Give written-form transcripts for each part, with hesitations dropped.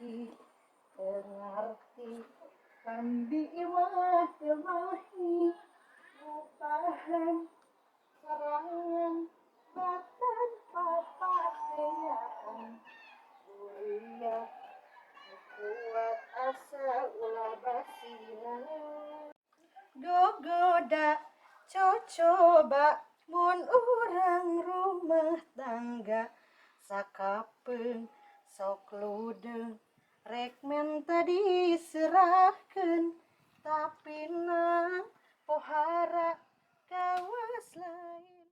laki pengerti kandi imah kemahi bukahan serangan batan papasean kuliah kuat asa ulah basinan gogoda cocoba mun urang rumah tangga sakapeung sok ludeng rek menta diserahkeun tapi nang pohara kawas lain.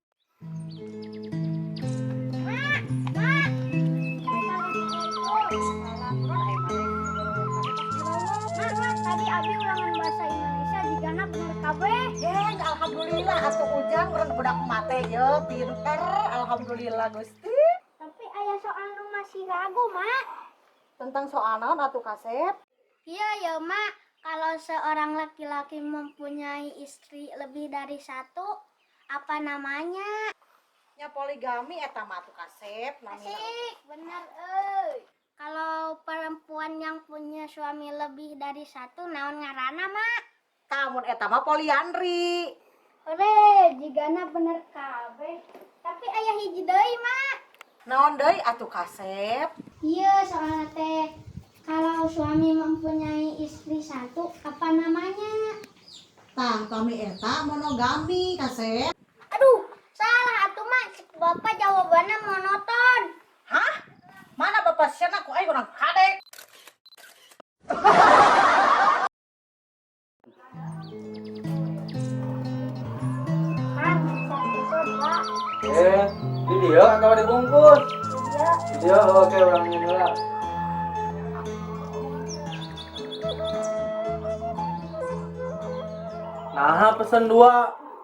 Tadi Abi ulangan bahasa Indonesia jigana bener kabeh. Geng, alhamdulillah atuh ujang urang budak mate ye pinter alhamdulillah Gusti. Tapi aya soal nu masih ragu, Mak. Tentang soal naon atuh Kasep? Iya ya, Mak. Kalau seorang laki-laki mempunyai istri lebih dari satu, apa namanya? Nya poligami eta mah atuh Kasep namina. Asik, bener Kalau perempuan yang punya suami lebih dari satu, naon ngaranna, Mak? Tamun eta mah poliandri. Ore, jigana bener kabeh. Tapi aya hiji deui, Mak. Naon deui atuh Kasep? Iya, soalnya teh kalau suami mempunyai istri satu, apa namanya? Tah kami eta monogami Kasep. Aduh, salah atuh Mak. Bapak jawabannya monoton. Hah? Mana bapak sian aku aing urang kadek. Kan, episode Pak. Di dia atau dibungkus? Iya. Di dia, oke ulangin heula. Nah, pesen 2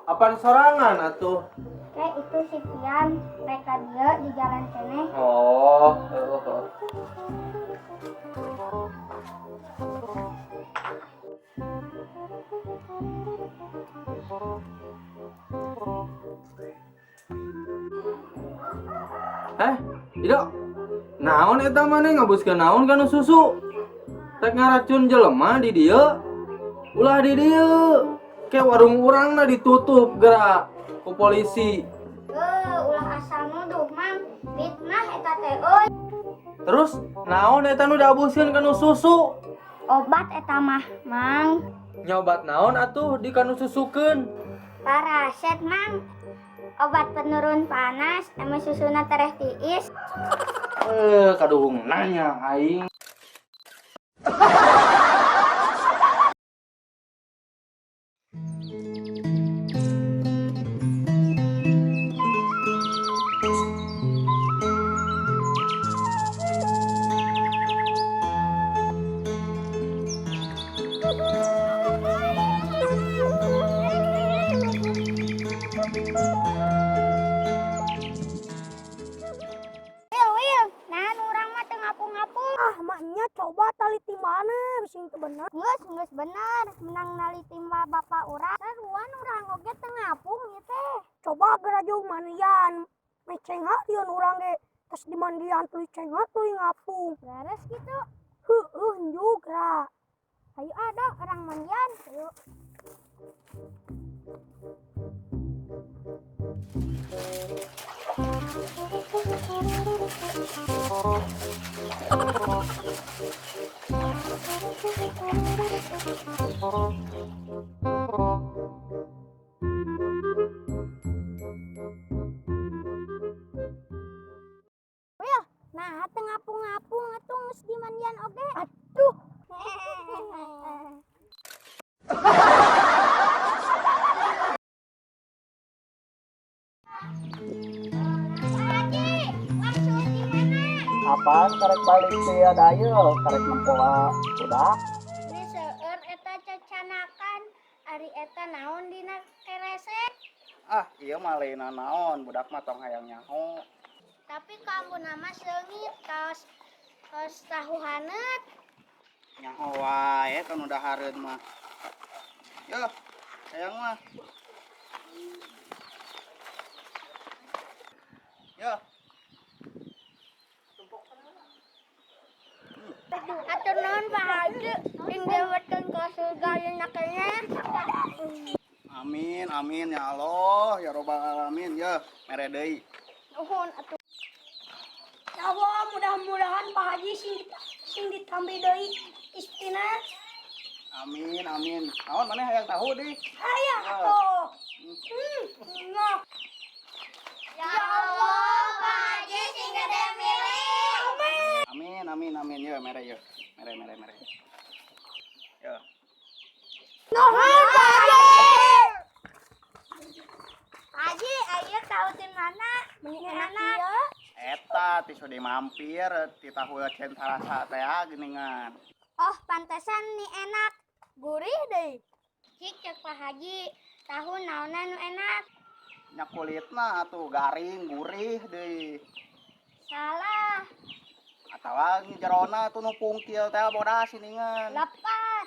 apaan sorangan atuh? Oke, itu si Pian. Mereka dia di jalan keneh. Oh. Ido. Naon eta maneh ngabuskeun naon kana susu? Rek ngaracun jelema di dieu. Ulah di dieu. Ke warung urangna ditutup gerak ku polisi. Ulah asal nuduh, Mang. Fitnah eta teh euy. Terus naon eta nu diabuskeun kana susu? Obat eta mah, Mang. Nyobat naon atuh di kanu susukeun? Paraset, Mang. Obat penurun panas, eme susuna tereh tiis. Kaduhung nanya aing. Wil, nah urang mah teu ngapung-ngapung. Ah, maknya coba taliti mana bising teu bener. Geus bener. Menang naliti mah bapak urang. Saruan urang oge teu ngapung ieu teh. Coba geura jauh mandian. Meceng hadian urang ge. Tos di mandian tuluy ceng tuluy ngapung. Beres gitu. Heueuh juga. Ayo ada orang mandian. Ayo. Wil, nah teu ngapung-ngapung atuh geus di mandian oge. Aduh. Apaan karek balik teh adayo karek nempoa budak Geus seueur eta cecanakan. Ari eta naon dina keresek. iya mah laina naon budak mah tong hayang nyaho Tapi kamu nama seungit kaos tahu hanet. nyaho wae kan udah hareun mah yo hayang mah yo Aduh, gayanya kayaknya. Amin amin ya Allah ya robbal alamin ya mere deui. Nuhun atuh. Ya Allah, mudah-mudahan Pak Haji sing ditambi deui istina. Amin amin. Naon maneh hayang tahu deui? Aya atuh. Nah. Ya Allah, Pak Haji sing gede milih. Amin. Amin ya mere ya. Mere. Ya. Nuhun Pak Haji. Pak Haji, aya tahu di mana? Enak. Eta ti sudah mampir ti tahu centra rasa teh geuningan. Oh, pantesan nih enak. Gurih deh. Cik cek Pak Haji, tahu naonna nu enak? Nya kulitna atuh garing gurih deui. Salah. Atawa jerona tuh nu pungkil teh bodas geuningan. Lepat.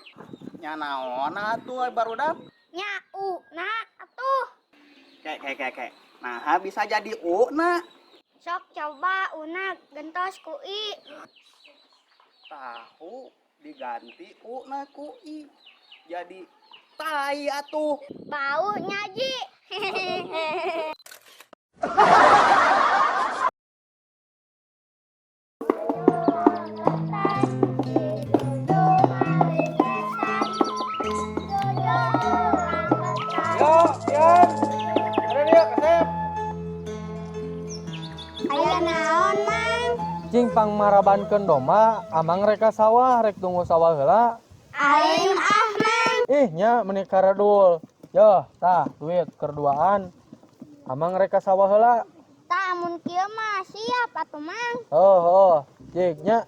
Nya naon atuh barudak? Nyau, nah atuh. Kek. Nah, bisa jadi na. Sok coba unak gentos kui. Tahu diganti na kui. Jadi tai atuh. Bau nyaji. Yo, Yan. Ada dia kasep. Aya naon, Mang? Cing pang marabankeun doma, amang reka sawah rek tunggu sawah heula. Alim Mang. Ih nya meuni karedul. Yo, tah duit kerduaan. Amang reka sawah heula. Tah mun kieu mah siap atuh, Mang. Oh, cing nya.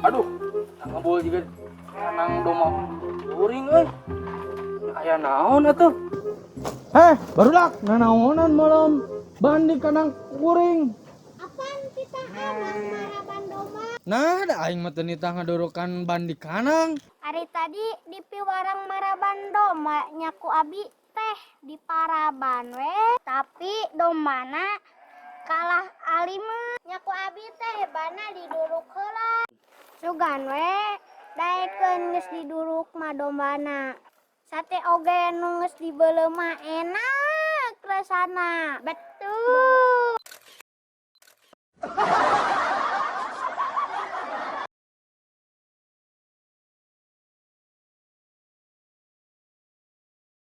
Aduh, ngabul juga nang doma uring euy. Aya naon atuh? Barudak nanaonan malam bandi kanang uring. Apaan kita anak maraban domba? Nah, da aing mah teu nitah ngadorokan bandi kanang. Hari tadi di piwarang maraban domba nyaku abi teh di paraban we, tapi domana kalah alima. Nyaku abi teh bana diduruk heula. Sugan we, daekeun geus diduruk mah dombana. Sate oge nu geus dibeuleuh mah enak rasana. Betul.